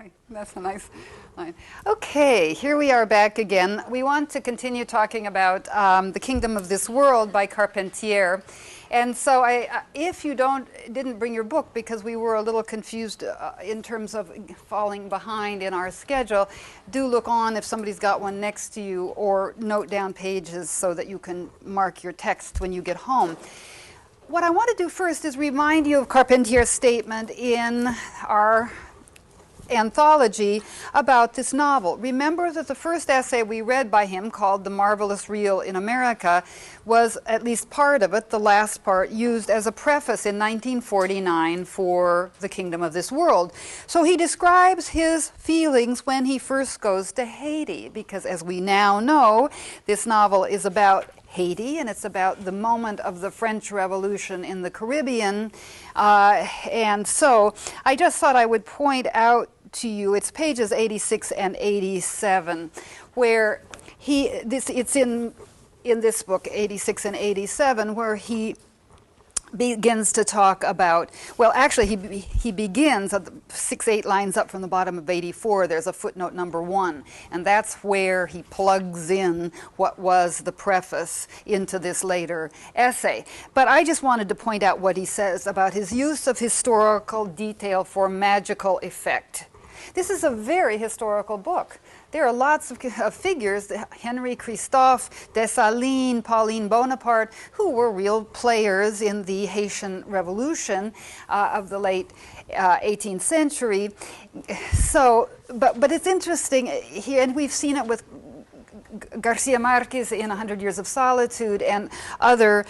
Okay, that's a nice line. Okay, here we are back again. We want to continue talking about The Kingdom of This World by Carpentier. And so if you didn't bring your book because we were a little confused in terms of falling behind in our schedule, do look on if somebody's got one next to you, or note down pages so that you can mark your text when you get home. What I want to do first is remind you of Carpentier's statement in our anthology about this novel. Remember that the first essay we read by him, called The Marvelous Real in America, was, at least part of it, the last part, used as a preface in 1949 for The Kingdom of This World. So he describes his feelings when he first goes to Haiti, because as we now know, this novel is about Haiti, and it's about the moment of the French Revolution in the Caribbean. And so I just thought I would point out to you, it's pages 86 and 87, where it's in this book, 86 and 87, where he begins to talk about, well, actually he begins at 6-8 lines up from the bottom of 84. There's a footnote number 1, and that's where he plugs in what was the preface into this later essay. But I just wanted to point out what he says about his use of historical detail for magical effect. This is a very historical book. There are lots of figures, Henry Christophe, Dessalines, Pauline Bonaparte, who were real players in the Haitian Revolution of the late 18th century. So, but it's interesting here, and we've seen it with Garcia Marquez in 100 Years of Solitude and other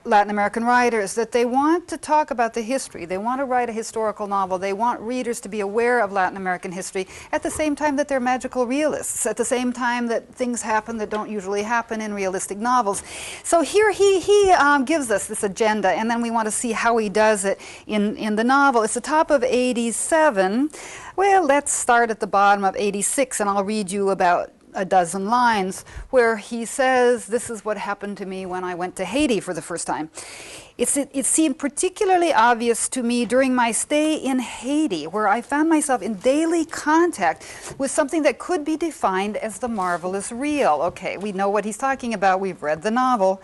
Latin American writers, that they want to talk about the history. They want to write a historical novel. They want readers to be aware of Latin American history at the same time that they're magical realists, at the same time that things happen that don't usually happen in realistic novels. So here he gives us this agenda, and then we want to see how he does it in the novel. It's the top of 87. Well, let's start at the bottom of 86, and I'll read you about a dozen lines where he says, this is what happened to me when I went to Haiti for the first time. It seemed particularly obvious to me during my stay in Haiti, where I found myself in daily contact with something that could be defined as the marvelous real. Okay, we know what he's talking about. We've read the novel.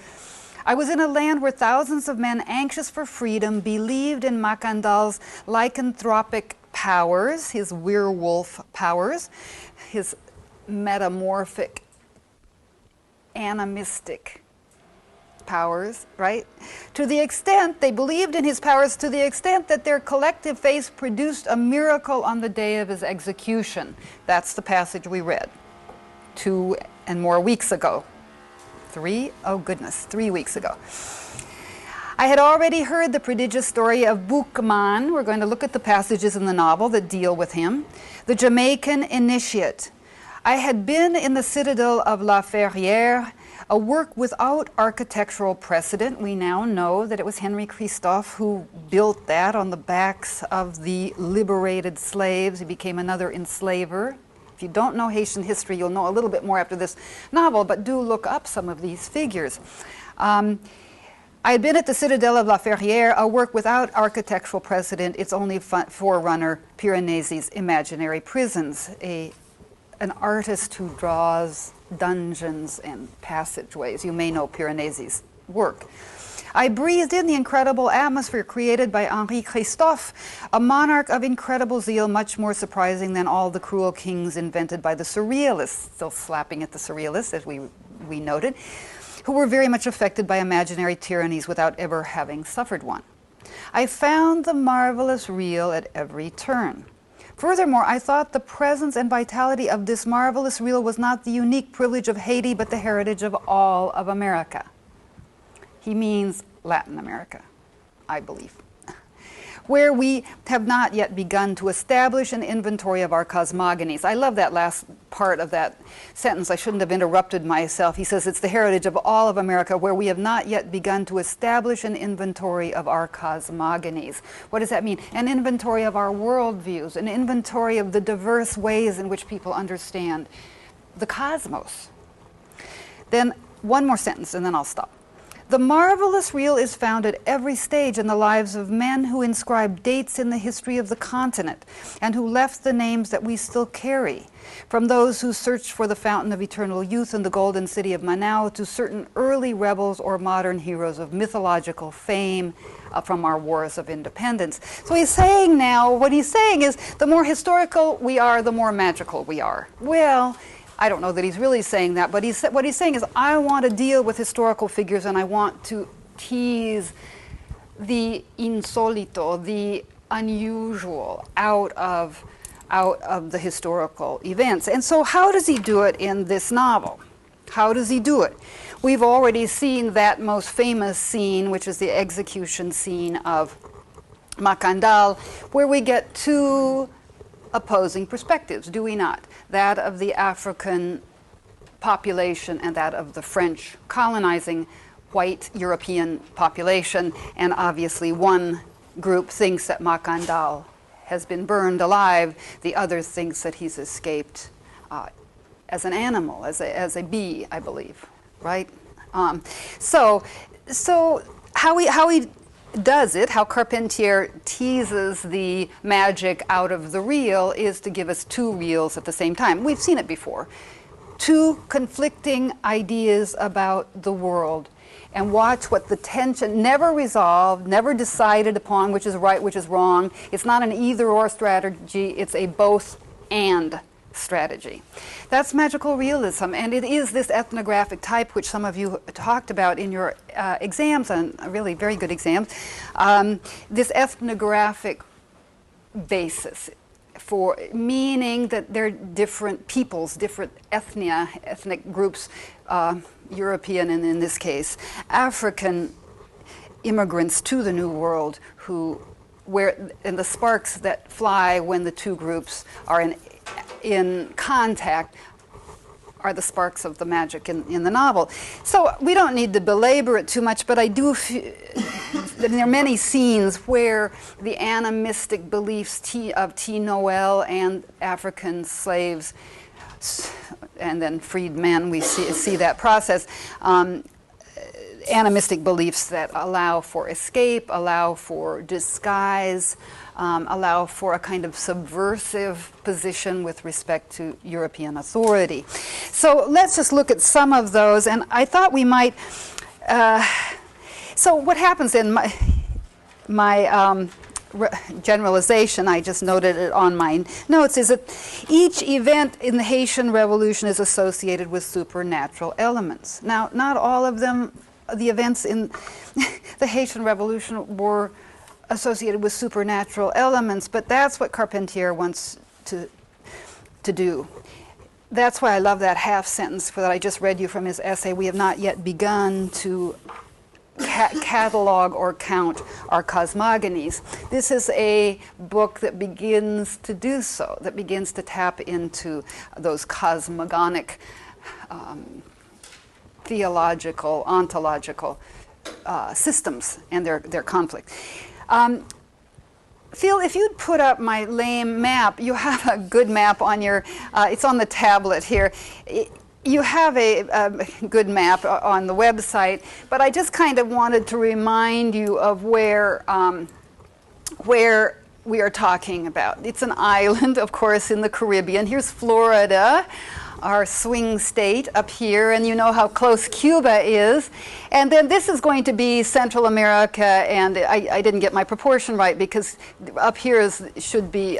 I was in a land where thousands of men anxious for freedom believed in Makandal's lycanthropic powers, his werewolf powers, his metamorphic, animistic powers, right? To the extent they believed in his powers, to the extent that their collective faith produced a miracle on the day of his execution. That's the passage we read 2 and more weeks ago. 3? Oh goodness, 3 weeks ago. I had already heard the prodigious story of Bookman. We're going to look at the passages in the novel that deal with him. The Jamaican initiate. I had been in the citadel of La Ferrière, a work without architectural precedent. We now know that it was Henry Christophe who built that on the backs of the liberated slaves. He became another enslaver. If you don't know Haitian history, you'll know a little bit more after this novel, but do look up some of these figures. I had been at the citadel of La Ferrière, a work without architectural precedent. Its only forerunner, Piranesi's imaginary prisons, an artist who draws dungeons and passageways. You may know Piranesi's work. I breathed in the incredible atmosphere created by Henri Christophe, a monarch of incredible zeal, much more surprising than all the cruel kings invented by the surrealists, still slapping at the surrealists, as we noted, who were very much affected by imaginary tyrannies without ever having suffered one. I found the marvelous real at every turn. Furthermore, I thought the presence and vitality of this marvelous real was not the unique privilege of Haiti, but the heritage of all of America. He means Latin America, I believe, where we have not yet begun to establish an inventory of our cosmogonies. I love that last part of that sentence. I shouldn't have interrupted myself. He says it's the heritage of all of America, where we have not yet begun to establish an inventory of our cosmogonies. What does that mean? An inventory of our worldviews, an inventory of the diverse ways in which people understand the cosmos. Then one more sentence, and then I'll stop. The marvelous real is found at every stage in the lives of men who inscribed dates in the history of the continent and who left the names that we still carry. From those who searched for the fountain of eternal youth in the golden city of Manaus to certain early rebels or modern heroes of mythological fame from our wars of independence. So he's saying now, what he's saying is the more historical we are, the more magical we are. Well, I don't know that he's really saying that, but what he's saying is I want to deal with historical figures and I want to tease the insolito, the unusual out of the historical events. And so how does he do it in this novel? How does he do it? We've already seen that most famous scene, which is the execution scene of Makandal, where we get two opposing perspectives, do we not? That of the African population and that of the French colonizing white European population. And obviously one group thinks that Makandal has been burned alive. The other thinks that he's escaped as an animal, as a bee, I believe, right? So how he does it, how Carpentier teases the magic out of the real, is to give us two reals at the same time. We've seen it before. Two conflicting ideas about the world, and watch what the tension, never resolved, never decided upon, which is right, which is wrong. It's not an either-or strategy, it's a both-and strategy. That's magical realism, and it is this ethnographic type which some of you talked about in your exams, and really very good exams, this ethnographic basis for meaning that they're different peoples, different ethnic groups, European and in this case African immigrants to the New World, and the sparks that fly when the two groups are in contact are the sparks of the magic in the novel. So we don't need to belabor it too much, but I do feel there are many scenes where the animistic beliefs of T. Noel and African slaves, and then freed men, we see that process, animistic beliefs that allow for escape, allow for disguise, allow for a kind of subversive position with respect to European authority. So let's just look at some of those, and I thought we might, so what happens in my generalization, I just noted it on my notes, is that each event in the Haitian Revolution is associated with supernatural elements. Now, not all of them, the events in the Haitian Revolution were associated with supernatural elements, but that's what Carpentier wants to do. That's why I love that half sentence that I just read you from his essay. We have not yet begun to catalog or count our cosmogonies. This is a book that begins to do so, that begins to tap into those cosmogonic, theological, ontological systems and their conflict. Phil, if you'd put up my lame map, you have a good map on your, it's on the tablet here. You have a good map on the website, but I just kind of wanted to remind you of where we are talking about. It's an island, of course, in the Caribbean. Here's Florida, our swing state up here, and you know how close Cuba is. And then this is going to be Central America, and I didn't get my proportion right because up here should be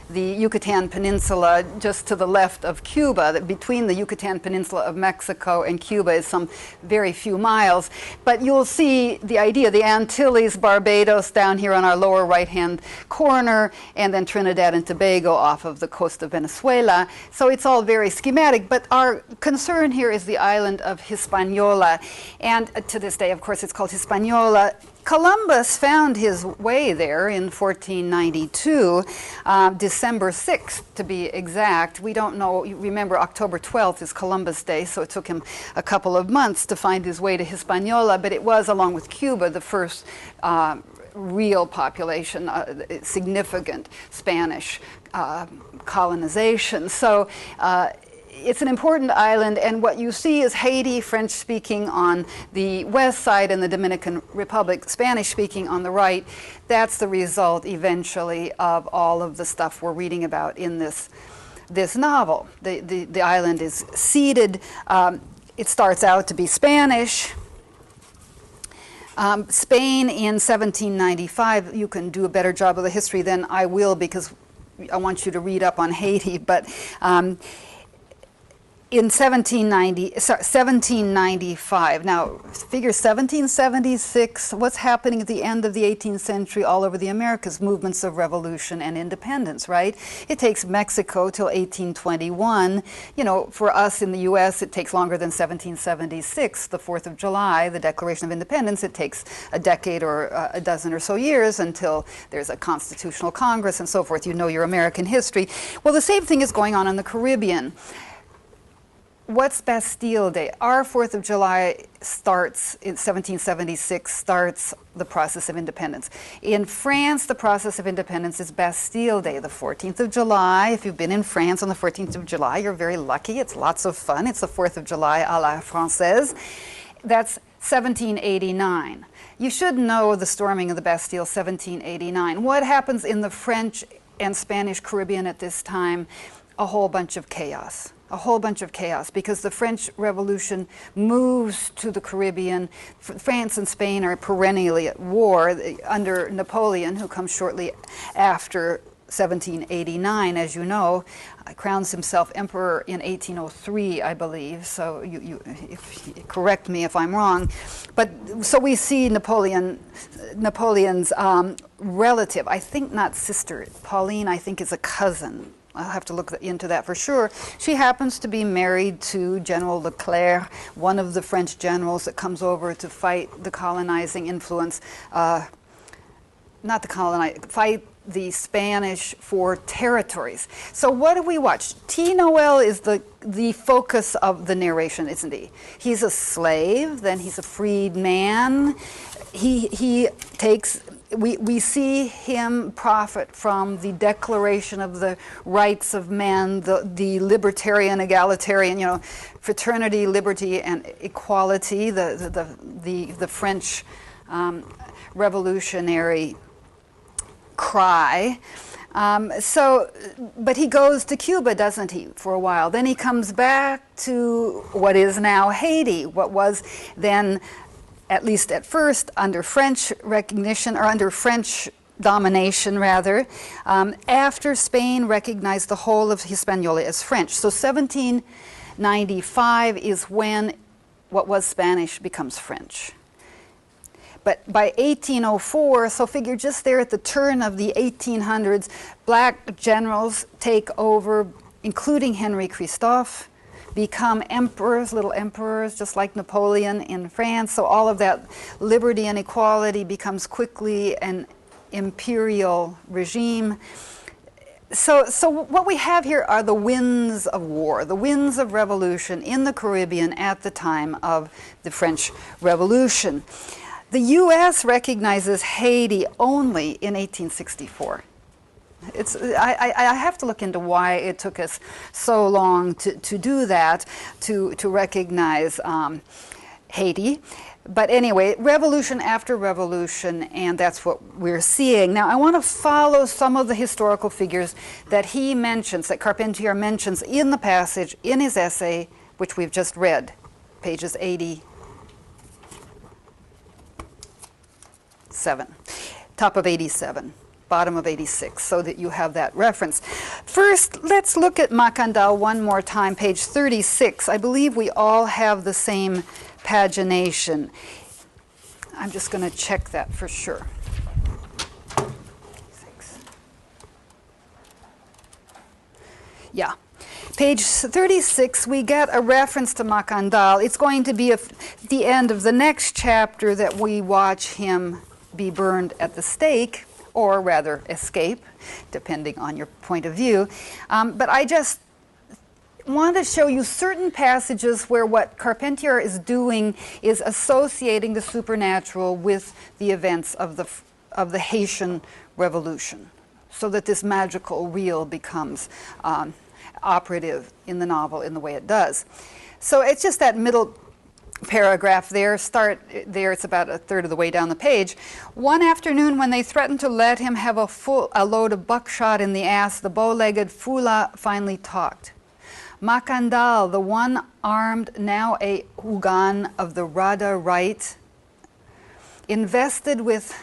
the Yucatan Peninsula just to the left of Cuba. That between the Yucatan Peninsula of Mexico and Cuba is some very few miles. But you'll see the idea, the Antilles, Barbados down here on our lower right-hand corner, and then Trinidad and Tobago off of the coast of Venezuela. So it's all very schematic, but our concern here is the island of Hispaniola. And to this day, of course, it's called Hispaniola. Columbus found his way there in 1492, December 6th to be exact. We don't know, remember October 12th is Columbus Day, so it took him a couple of months to find his way to Hispaniola, but it was, along with Cuba, the first real population, significant Spanish colonization. So it's an important island, and what you see is Haiti, French-speaking on the west side, and the Dominican Republic, Spanish-speaking on the right. That's the result, eventually, of all of the stuff we're reading about in this novel. The island is ceded. It starts out to be Spanish. Spain in 1795, you can do a better job of the history than I will, because I want you to read up on Haiti, but in 1795, now figure 1776, what's happening at the end of the 18th century all over the Americas? Movements of revolution and independence, right? It takes Mexico till 1821. You know, for us in the US, it takes longer than 1776, the 4th of July, the Declaration of Independence. It takes a decade or a dozen or so years until there's a constitutional Congress and so forth. You know your American history. Well, the same thing is going on in the Caribbean. What's Bastille Day? Our 4th of July starts in 1776, starts the process of independence. In France, the process of independence is Bastille Day, the 14th of July. If you've been in France on the 14th of July, you're very lucky. It's lots of fun. It's the 4th of July à la Française. That's 1789. You should know the storming of the Bastille, 1789. What happens in the French and Spanish Caribbean at this time? A whole bunch of chaos. A whole bunch of chaos, because the French Revolution moves to the Caribbean. France and Spain are perennially at war under Napoleon, who comes shortly after 1789, as you know. Crowns himself emperor in 1803, I believe, so correct me if I'm wrong. But so we see Napoleon's relative, I think not sister, Pauline, I think is a cousin. I'll have to look into that for sure. She happens to be married to General Leclerc, one of the French generals that comes over to fight the colonizing influence, fight the Spanish for territories. So what do we watch? T. Noel is the focus of the narration, isn't he? He's a slave, then he's a freed man. He takes... We see him profit from the Declaration of the Rights of Man, the libertarian, egalitarian, you know, fraternity, liberty, and equality, the French revolutionary cry. But he goes to Cuba, doesn't he, for a while. Then he comes back to what is now Haiti, what was then, at least at first, under French recognition, or under French domination, rather, after Spain recognized the whole of Hispaniola as French. So 1795 is when what was Spanish becomes French. But by 1804, so figure just there at the turn of the 1800s, black generals take over, including Henry Christophe, become emperors, little emperors, just like Napoleon in France. So all of that liberty and equality becomes quickly an imperial regime. So what we have here are the winds of war, the winds of revolution in the Caribbean at the time of the French Revolution. The U.S. recognizes Haiti only in 1864. I have to look into why it took us so long to do that, to recognize Haiti. But anyway, revolution after revolution, and that's what we're seeing. Now, I want to follow some of the historical figures that he mentions, that Carpentier mentions in the passage, in his essay, which we've just read, pages 87, top of 87. Bottom of 86, so that you have that reference. First, let's look at Makandal one more time, page 36. I believe we all have the same pagination. I'm just going to check that for sure. Yeah. Page 36, we get a reference to Makandal. It's going to be at the end of the next chapter that we watch him be burned at the stake, or rather escape, depending on your point of view. But I just want to show you certain passages where what Carpentier is doing is associating the supernatural with the events of the Haitian Revolution, so that this magical real becomes operative in the novel in the way it does. So it's just that middle paragraph there, start there, it's about a third of the way down the page. One afternoon when they threatened to let him have a load of buckshot in the ass, the bow-legged Fula finally talked. Makandal, the one-armed, now a Hugan of the Rada right, invested with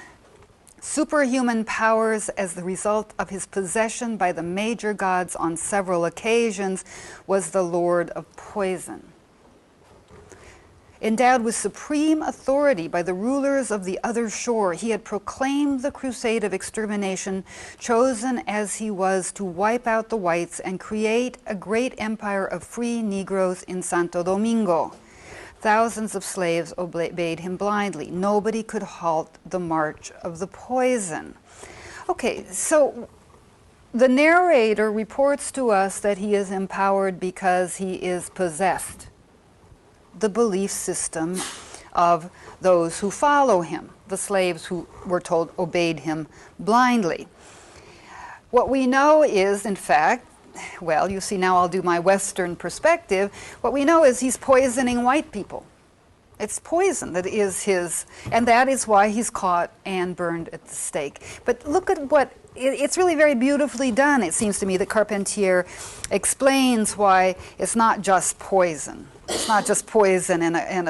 superhuman powers as the result of his possession by the major gods on several occasions, was the lord of poison. Endowed with supreme authority by the rulers of the other shore, he had proclaimed the crusade of extermination, chosen as he was to wipe out the whites and create a great empire of free Negroes in Santo Domingo. Thousands of slaves obeyed him blindly. Nobody could halt the march of the poison. Okay, so the narrator reports to us that he is empowered because he is possessed. The belief system of those who follow him, the slaves who were told obeyed him blindly. What we know is, in fact, well, you see, now I'll do my Western perspective. What we know is he's poisoning white people. It's poison that is his, and that is why he's caught and burned at the stake. But look at what, it's really very beautifully done, it seems to me, that Carpentier explains why it's not just poison. It's not just poison and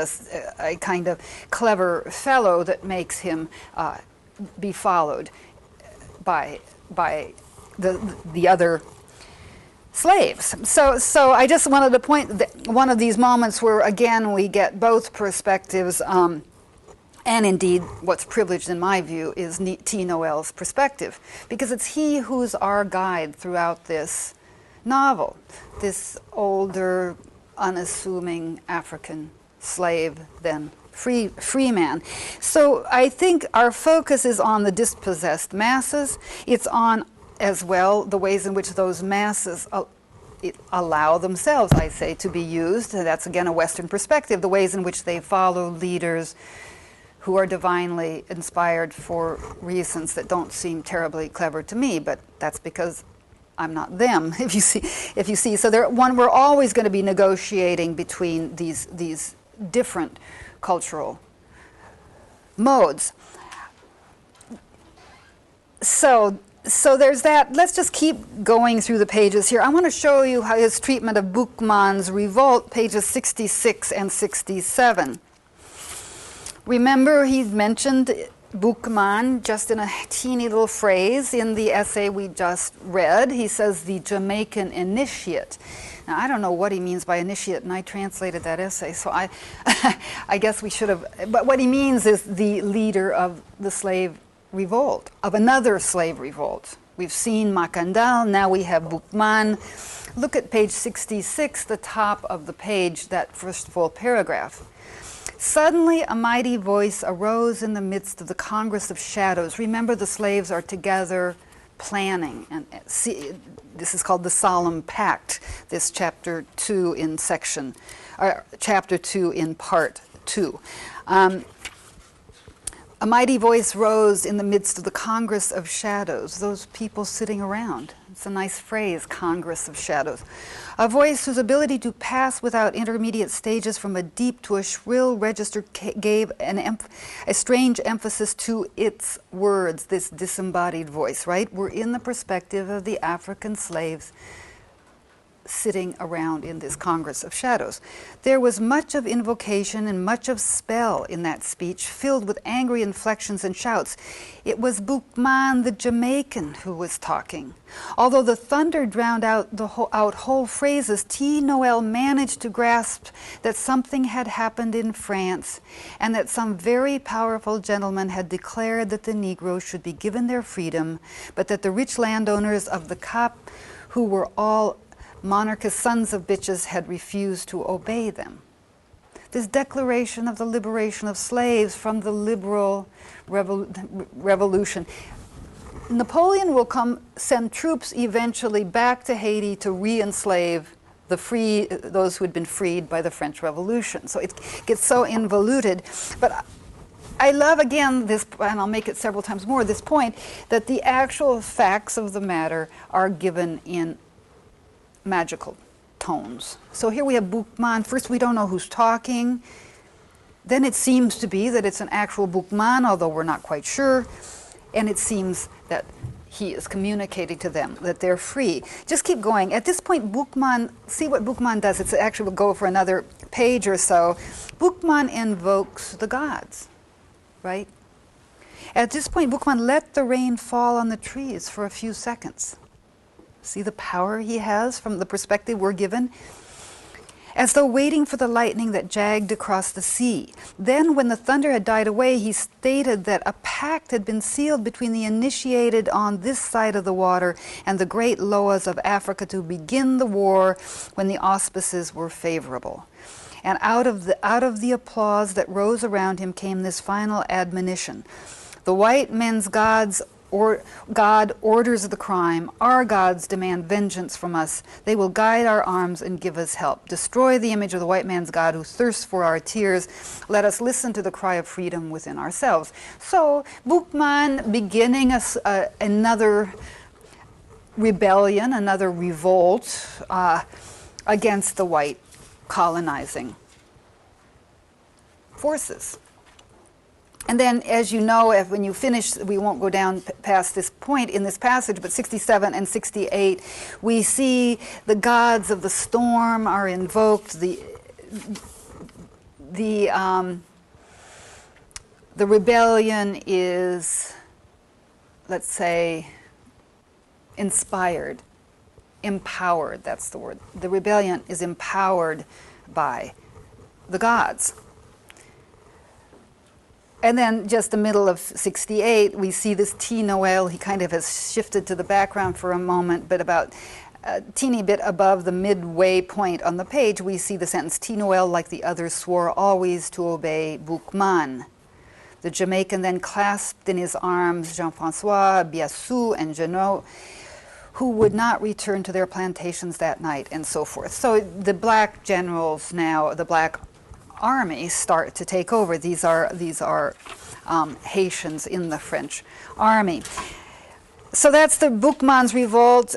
a kind of clever fellow that makes him be followed by the other slaves. So I just wanted to point that one of these moments where, again, we get both perspectives, and indeed what's privileged in my view is T. Noel's perspective, because it's he who's our guide throughout this novel, this older, unassuming African slave, then free man. So I think our focus is on the dispossessed masses. It's on, as well, the ways in which those masses allow themselves, I say, to be used. And that's, again, a Western perspective, the ways in which they follow leaders who are divinely inspired for reasons that don't seem terribly clever to me, but that's because I'm not them, if you see. So we're always going to be negotiating between these different cultural modes. So there's that. Let's just keep going through the pages here. I want to show you how his treatment of Bookman's revolt, pages 66 and 67. Remember, he mentioned Bookman just in a teeny little phrase in the essay we just read. He says the Jamaican initiate. Now, I don't know what he means by initiate, and I translated that essay, so I guess we should have. But what he means is the leader of the slave revolt, of another slave revolt. We've seen Makandal, now we have Bookman. Look at page 66, the top of the page, that first full paragraph. Suddenly a mighty voice arose in the midst of the Congress of Shadows. Remember, the slaves are together planning, and see, this is called the Solemn Pact, this chapter 2 in chapter 2 in part 2. A mighty voice rose in the midst of the Congress of Shadows, those people sitting around. It's a nice phrase, Congress of Shadows. A voice whose ability to pass without intermediate stages from a deep to a shrill register gave a strange emphasis to its words, this disembodied voice, right? We're in the perspective of the African slaves sitting around in this Congress of Shadows. There was much of invocation and much of spell in that speech, filled with angry inflections and shouts. It was Bookman, the Jamaican, who was talking. Although the thunder drowned out whole phrases, T. Noel managed to grasp that something had happened in France, and that some very powerful gentleman had declared that the Negroes should be given their freedom, but that the rich landowners of the Cap, who were all monarchist sons of bitches, had refused to obey them. This declaration of the liberation of slaves from the liberal revolution. Napoleon will send troops eventually back to Haiti to re-enslave those who had been freed by the French Revolution. So it gets so involuted. But I love, again, this, and I'll make it several times more, this point that the actual facts of the matter are given in magical tones. So here we have Bookman. First, we don't know who's talking. Then it seems to be that it's an actual Bookman, although we're not quite sure. And it seems that he is communicating to them that they're free. Just keep going. At this point, Bookman, see what Bookman does. It's actually, we'll go for another page or so. Bookman invokes the gods, right? At this point, Bookman let the rain fall on the trees for a few seconds. See the power he has from the perspective we're given? As though waiting for the lightning that jagged across the sea. Then, when the thunder had died away, he stated that a pact had been sealed between the initiated on this side of the water and the great Loas of Africa to begin the war when the auspices were favorable. And out of the applause that rose around him came this final admonition. The white men's gods God orders the crime. Our gods demand vengeance from us. They will guide our arms and give us help. Destroy the image of the white man's God who thirsts for our tears. Let us listen to the cry of freedom within ourselves. So Bookman beginning another rebellion, another revolt against the white colonizing forces. And then, as you know, when you finish, we won't go down past this point in this passage, but 67 and 68, we see the gods of the storm are invoked. The rebellion is, let's say, inspired, empowered, that's the word. The rebellion is empowered by the gods. And then just the middle of 68, we see this T. Noel. He kind of has shifted to the background for a moment, but about a teeny bit above the midway point on the page, we see the sentence, T. Noel, like the others, swore always to obey Bookman. The Jamaican then clasped in his arms Jean-Francois, Biassou, and Jeannot, who would not return to their plantations that night, and so forth. So the black generals now, the black army start to take over. These are Haitians in the French army. So that's the Bookman's revolt.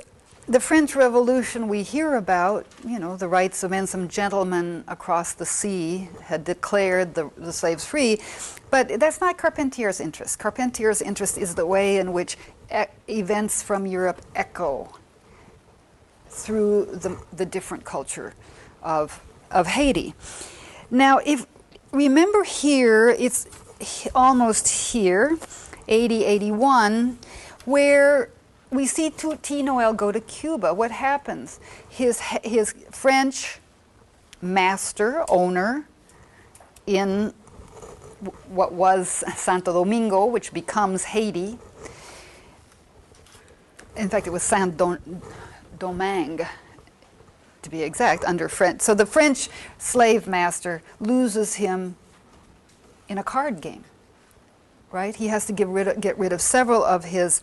The French Revolution we hear about, you know, the rights of men. Some gentlemen across the sea had declared the slaves free, but that's not Carpentier's interest. Carpentier's interest is the way in which events from Europe echo through the different culture of Haiti. Now, if remember here, it's almost here, 80, 81, where we see T. Noel go to Cuba. What happens? His French master, owner, in what was Santo Domingo, which becomes Haiti. In fact, it was Saint-Domingue, to be exact, under French. So the French slave master loses him in a card game, right? He has to get rid of several of his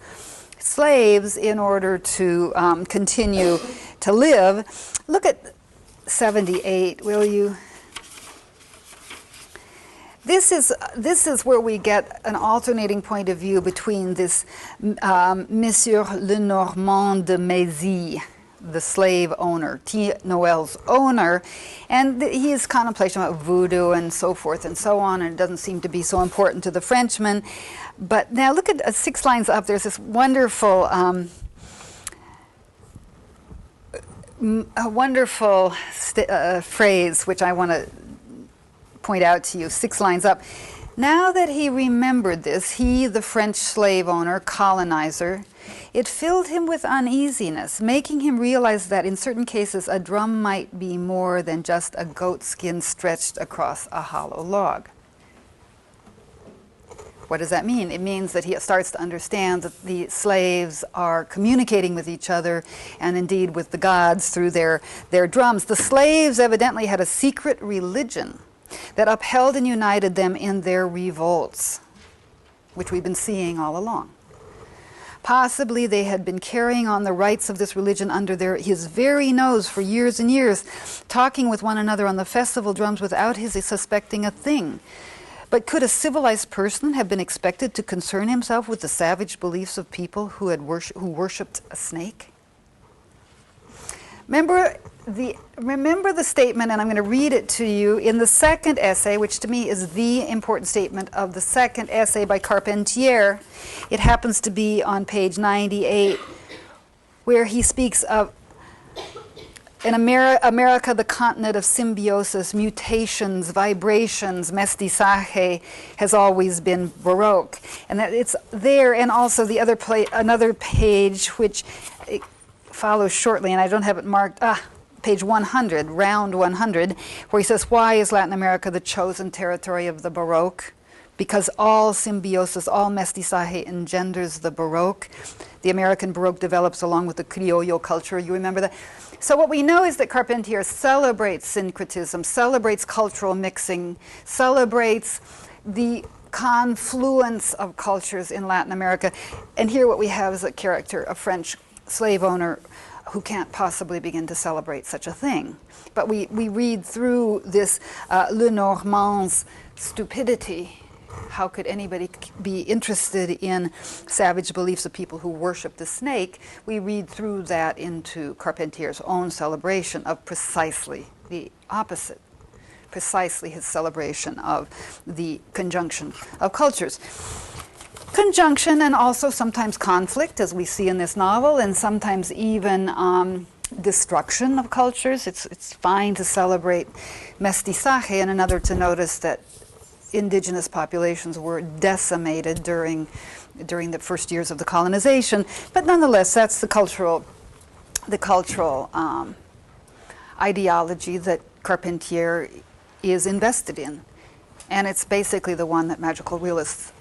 slaves in order to continue to live. Look at 78, will you? This is where we get an alternating point of view between this Monsieur Lenormand de Mézy, the slave owner, T. Noel's owner, and his contemplation about voodoo and so forth and so on, and it doesn't seem to be so important to the Frenchman. But now look at 6 lines up. There's this wonderful, phrase which I want to point out to you, 6 lines up. Now that he remembered this, he, the French slave owner, colonizer, it filled him with uneasiness, making him realize that in certain cases a drum might be more than just a goat skin stretched across a hollow log. What does that mean? It means that he starts to understand that the slaves are communicating with each other and indeed with the gods through their drums. The slaves evidently had a secret religion that upheld and united them in their revolts, which we've been seeing all along. Possibly they had been carrying on the rites of this religion under his very nose for years and years, talking with one another on the festival drums without his suspecting a thing. But could a civilized person have been expected to concern himself with the savage beliefs of people who worshipped a snake? Remember the statement, and I'm going to read it to you, in the second essay, which to me is the important statement of the second essay by Carpentier. It happens to be on page 98, where he speaks of in America, the continent of symbiosis, mutations, vibrations, mestizaje, has always been Baroque. And that it's there, and also the other another page, which it follows shortly, and I don't have it marked, page 100, round 100, where he says, why is Latin America the chosen territory of the Baroque? Because all symbiosis, all mestizaje engenders the Baroque. The American Baroque develops along with the Criollo culture. You remember that? So what we know is that Carpentier celebrates syncretism, celebrates cultural mixing, celebrates the confluence of cultures in Latin America. And here what we have is a character, a French slave owner who can't possibly begin to celebrate such a thing. But we read through this Le Normand's stupidity. How could anybody be interested in savage beliefs of people who worship the snake? We read through that into Carpentier's own celebration of precisely the opposite, precisely his celebration of the conjunction of cultures. Conjunction and also sometimes conflict, as we see in this novel, and sometimes even destruction of cultures. It's fine to celebrate mestizaje, and another to notice that indigenous populations were decimated during the first years of the colonization, but nonetheless, that's the cultural ideology that Carpentier is invested in, and it's basically the one that magical realists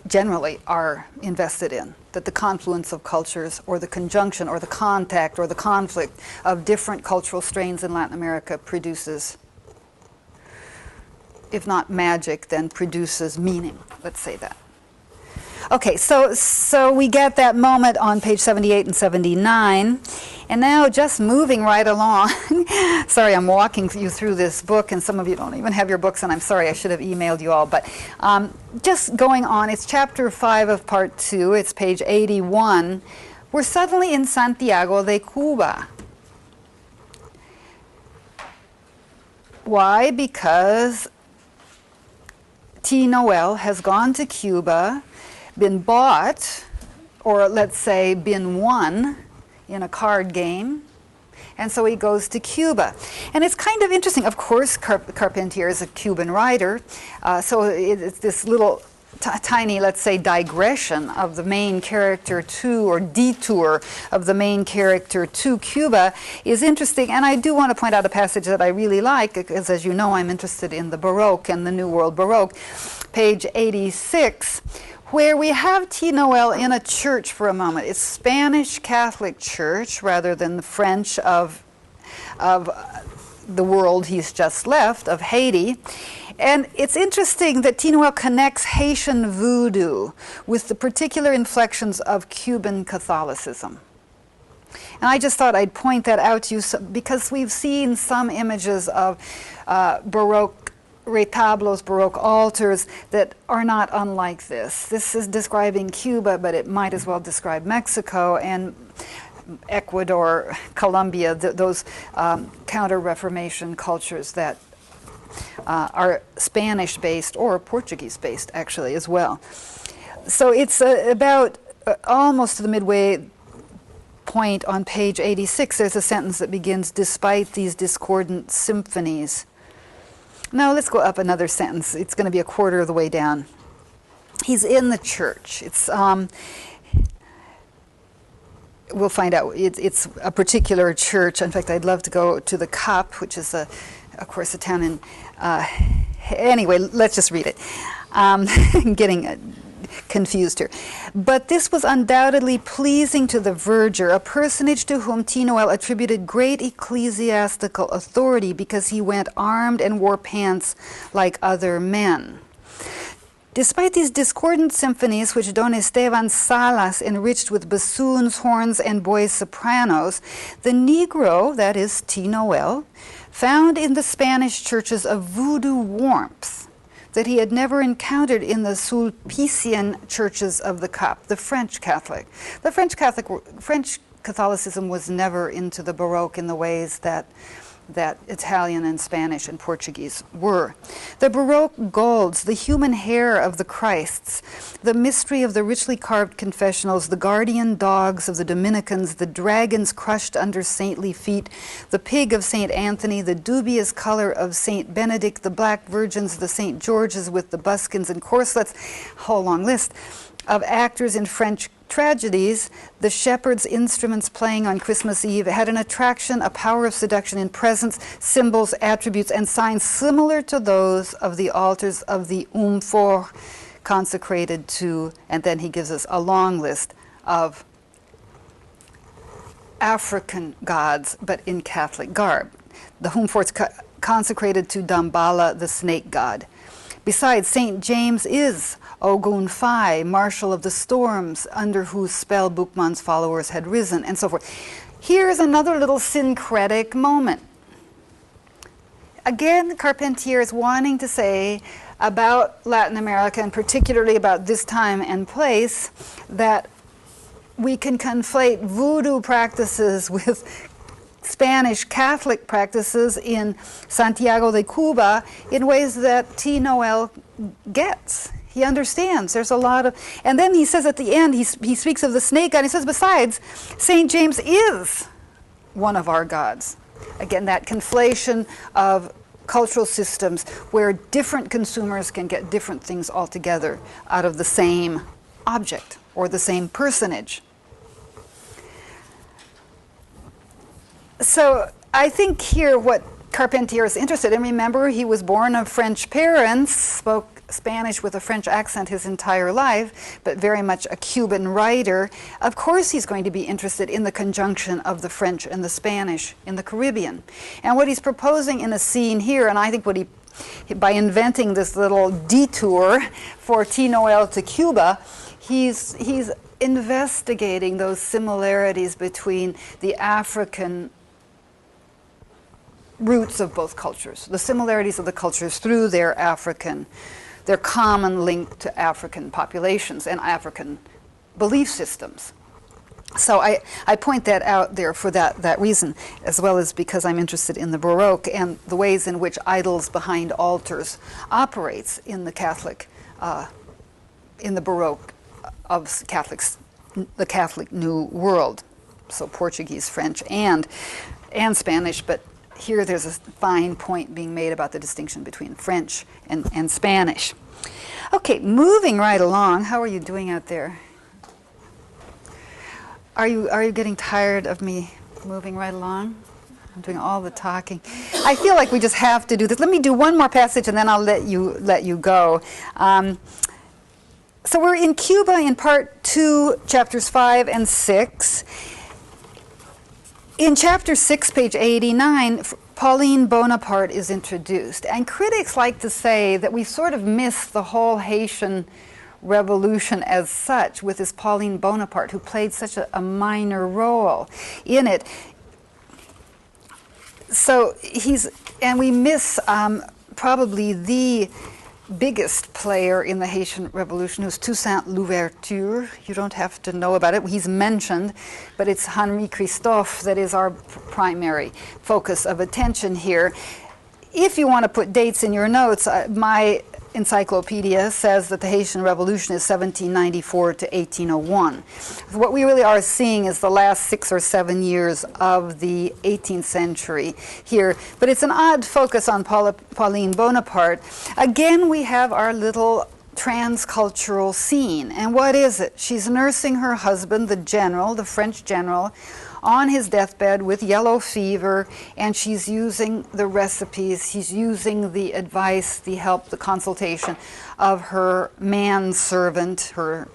generally are invested in, that the confluence of cultures, or the conjunction, or the contact, or the conflict of different cultural strains in Latin America produces, if not magic, then produces meaning. Let's say that. Okay, so we get that moment on page 78 and 79. And now just moving right along. Sorry, I'm walking you through this book, and some of you don't even have your books, and I'm sorry, I should have emailed you all. But just going on, it's chapter 5 of part 2. It's page 81. We're suddenly in Santiago de Cuba. Why? Because T. Noel has gone to Cuba, been bought, or let's say been won in a card game, and so he goes to Cuba. And it's kind of interesting. Of course, Carpentier is a Cuban writer, so it's this little tiny, let's say, digression of the main character to, or detour of the main character to Cuba is interesting. And I do want to point out a passage that I really like, because as you know, I'm interested in the Baroque and the New World Baroque. Page 86, where we have T. Noel in a church for a moment. It's Spanish Catholic church rather than the French of the world he's just left, of Haiti. And it's interesting that T. Noel connects Haitian voodoo with the particular inflections of Cuban Catholicism. And I just thought I'd point that out to you because we've seen some images of Baroque retablos, Baroque altars that are not unlike this. This is describing Cuba, but it might as well describe Mexico and Ecuador, Colombia, those counter-Reformation cultures that are Spanish-based or Portuguese-based, actually, as well. So it's about almost to the midway point on page 86. There's a sentence that begins, despite these discordant symphonies. Now let's go up another sentence. It's going to be a quarter of the way down. He's in the church. It's we'll find out. It's a particular church. In fact, I'd love to go to the Cap, which is, of course, a town in... anyway, let's just read it. I'm getting confused here. But this was undoubtedly pleasing to the verger, a personage to whom T. Noel attributed great ecclesiastical authority because he went armed and wore pants like other men. Despite these discordant symphonies which Don Esteban Salas enriched with bassoons, horns, and boy sopranos, the Negro, that is T. Noel, found in the Spanish churches a voodoo warmth that he had never encountered in the Sulpician churches of the Cap, the French Catholic. The French Catholicism was never into the Baroque in the ways that Italian and Spanish and Portuguese were. The Baroque golds, the human hair of the Christs, the mystery of the richly carved confessionals, the guardian dogs of the Dominicans, the dragons crushed under saintly feet, the pig of St. Anthony, the dubious color of St. Benedict, the black virgins, the St. Georges with the buskins and corselets, whole long list of actors in French tragedies, the shepherds' instruments playing on Christmas Eve had an attraction, a power of seduction in presence, symbols, attributes, and signs similar to those of the altars of the Umfor consecrated to, and then he gives us a long list of African gods, but in Catholic garb. The Umfor's consecrated to Dambala, the snake god. Besides, St. James is Ogun Fai, marshal of the storms, under whose spell Bookman's followers had risen, and so forth. Here's another little syncretic moment. Again, Carpentier is wanting to say about Latin America, and particularly about this time and place, that we can conflate voodoo practices with Spanish Catholic practices in Santiago de Cuba in ways that T. Noel gets. He understands. There's a lot of... And then he says at the end, he speaks of the snake god. He says, besides, St. James is one of our gods. Again, that conflation of cultural systems where different consumers can get different things altogether out of the same object or the same personage. So I think here what Carpentier is interested in, remember he was born of French parents, spoke Spanish with a French accent his entire life, but very much a Cuban writer. Of course he's going to be interested in the conjunction of the French and the Spanish in the Caribbean. And what he's proposing in a scene here, and I think what by inventing this little detour for T. Noel to Cuba, he's investigating those similarities between the African roots of both cultures, the similarities of the cultures through their common link to African populations and African belief systems. So I point that out there for that reason, as well as because I'm interested in the Baroque and the ways in which idols behind altars operates in the Catholic, in the Baroque of Catholics, the Catholic New World. So Portuguese, French, and Spanish, but here there's a fine point being made about the distinction between French and Spanish. Okay, moving right along. How are you doing out there? Are you getting tired of me moving right along? I'm doing all the talking. I feel like we just have to do this. Let me do one more passage and then I'll let you go. So we're in Cuba in part 2, chapters 5 and 6. In chapter 6, page 89, Pauline Bonaparte is introduced. And critics like to say that we sort of missed the whole Haitian revolution as such with this Pauline Bonaparte, who played such a minor role in it. So we miss probably the biggest player in the Haitian Revolution, who's Toussaint Louverture. You don't have to know about it. He's mentioned, but it's Henri Christophe that is our primary focus of attention here. If you want to put dates in your notes, my encyclopedia says that the Haitian Revolution is 1794 to 1801. What we really are seeing is the last 6 or 7 years of the 18th century here. But it's an odd focus on Pauline Bonaparte. Again, we have our little transcultural scene. And what is it? She's nursing her husband, the general, the French general, on his deathbed with yellow fever, and she's using the recipes, she's using the advice, the help, the consultation of her manservant, her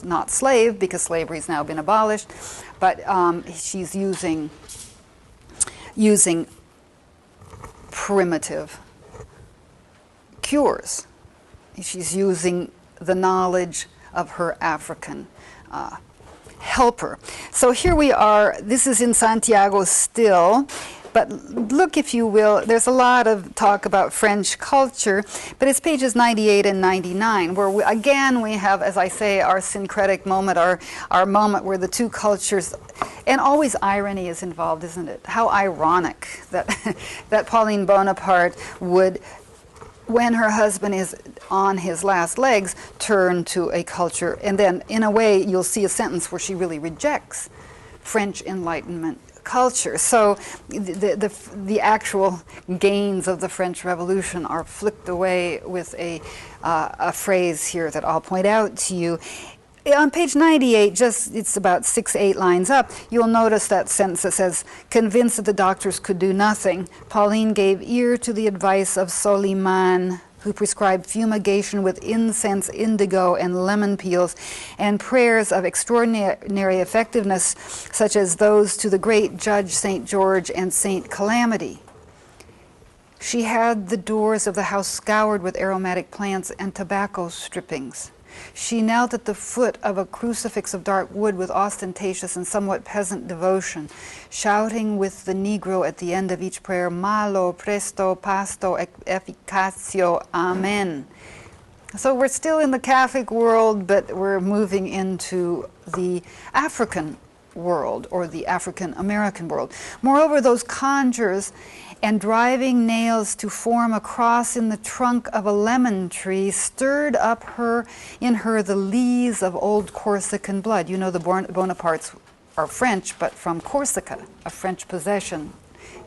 not slave, because slavery's now been abolished, but she's using primitive cures. She's using the knowledge of her African helper. So here we are. This is in Santiago still. But look, if you will, there's a lot of talk about French culture, but it's pages 98 and 99, where again we have, as I say, our syncretic moment, our moment where the two cultures, and always irony is involved, isn't it? How ironic that, that Pauline Bonaparte would, when her husband is on his last legs, turn to a culture, and then in a way you'll see a sentence where she really rejects French Enlightenment culture. So the actual gains of the French Revolution are flicked away with a phrase here that I'll point out to you. On page 98, it's about 6-8 lines up, you'll notice that sentence that says, convinced that the doctors could do nothing, Pauline gave ear to the advice of Soliman, who prescribed fumigation with incense, indigo, and lemon peels, and prayers of extraordinary effectiveness, such as those to the great Judge St. George and St. Calamity. She had the doors of the house scoured with aromatic plants and tobacco strippings. She knelt at the foot of a crucifix of dark wood with ostentatious and somewhat peasant devotion, shouting with the Negro at the end of each prayer, malo, presto, pasto, efficatio, amen. So we're still in the Catholic world, but we're moving into the African world, or the African American world. Moreover, those conjures and driving nails to form a cross in the trunk of a lemon tree stirred up in her the lees of old Corsican blood. You know, the Bonapartes are French, but from Corsica, a French possession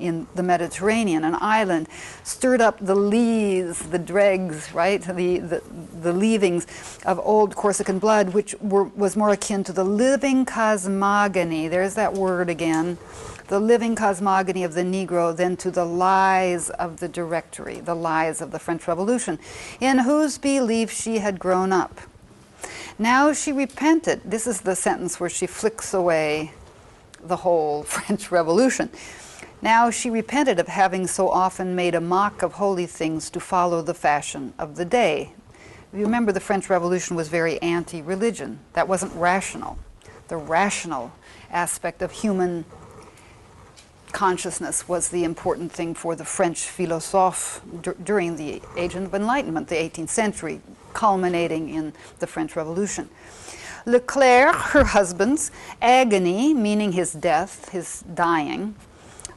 in the Mediterranean, an island, stirred up the lees, the dregs, right, the leavings of old Corsican blood, which was more akin to the living cosmogony, there's that word again, the living cosmogony of the Negro, than to the lies of the Directory, the lies of the French Revolution, in whose belief she had grown up. Now she repented. This is the sentence where she flicks away the whole French Revolution. Now she repented of having so often made a mock of holy things to follow the fashion of the day. You remember the French Revolution was very anti-religion. That wasn't rational. The rational aspect of human consciousness was the important thing for the French philosophes during the Age of Enlightenment, the 18th century, culminating in the French Revolution. Leclerc, her husband's agony, meaning his death, his dying,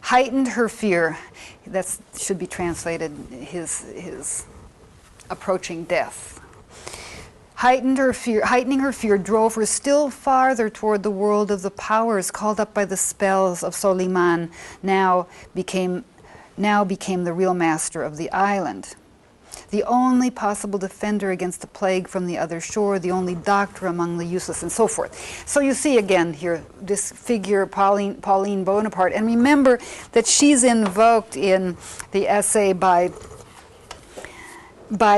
heightened her fear. That should be translated his approaching death. Heightening her fear drove her still farther toward the world of the powers called up by the spells of Soliman, now became the real master of the island. The only possible defender against the plague from the other shore, the only doctor among the useless, and so forth. So you see again here this figure, Pauline Bonaparte, and remember that she's invoked in the essay by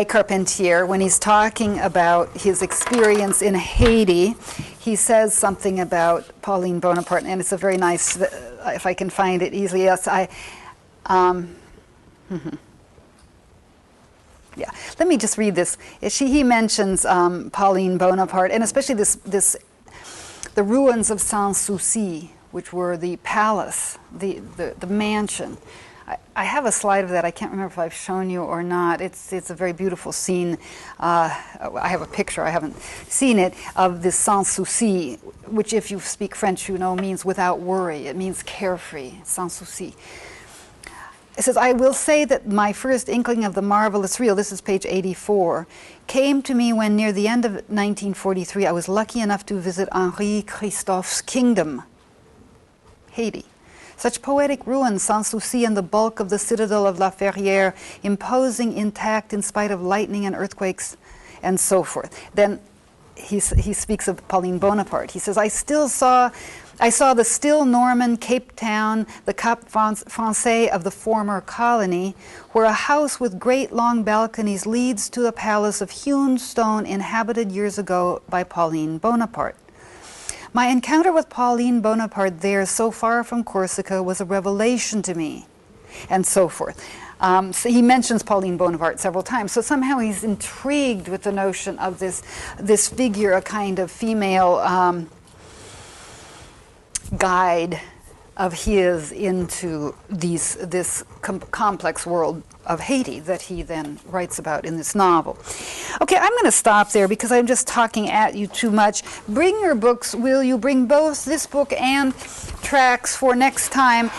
Carpentier when he's talking about his experience in Haiti. He says something about Pauline Bonaparte, and it's a very nice, if I can find it easily, yes, yeah, let me just read this. He mentions Pauline Bonaparte, and especially the ruins of Sans-Souci, which were the palace, the mansion. I have a slide of that. I can't remember if I've shown you or not. It's a very beautiful scene. I have a picture, I haven't seen it, of this Sans-Souci, which if you speak French, you know, means without worry. It means carefree, Sans-Souci. It says, I will say that my first inkling of the marvelous real, this is page 84, came to me when near the end of 1943 I was lucky enough to visit Henri Christophe's kingdom, Haiti. Such poetic ruins, Sans-Souci and the bulk of the citadel of La Ferrière, imposing intact in spite of lightning and earthquakes, and so forth. Then he speaks of Pauline Bonaparte. He says, I saw the still Norman Cape Town, the Cap Français of the former colony, where a house with great long balconies leads to a palace of hewn stone inhabited years ago by Pauline Bonaparte. My encounter with Pauline Bonaparte there, so far from Corsica, was a revelation to me, and so forth. So he mentions Pauline Bonaparte several times, so somehow he's intrigued with the notion of this figure, a kind of female guide of his into this complex world of Haiti that he then writes about in this novel. Okay, I'm going to stop there because I'm just talking at you too much. Bring your books, will you? Bring both this book and Tracks for next time.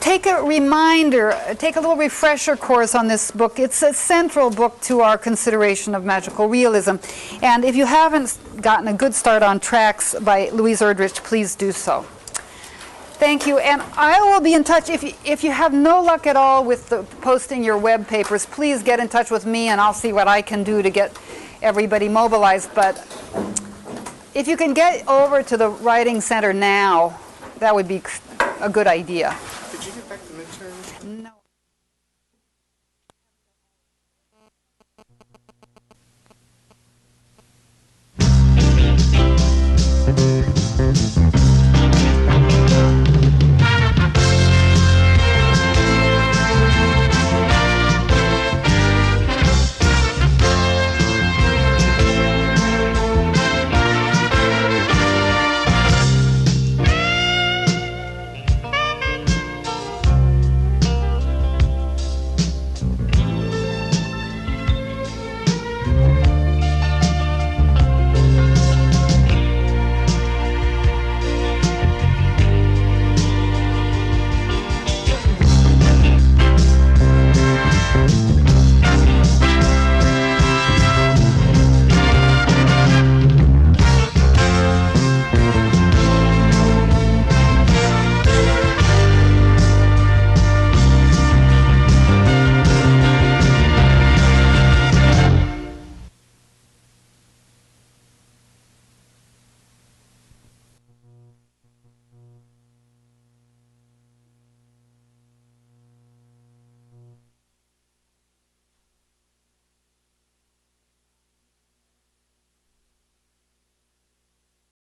Take a reminder, take a little refresher course on this book. It's a central book to our consideration of magical realism. And if you haven't gotten a good start on Tracks by Louise Erdrich, please do so. Thank you, and I will be in touch. If you have no luck at all with posting your web papers, please get in touch with me and I'll see what I can do to get everybody mobilized. But if you can get over to the Writing Center now, that would be a good idea. Did you get back the midterm? No.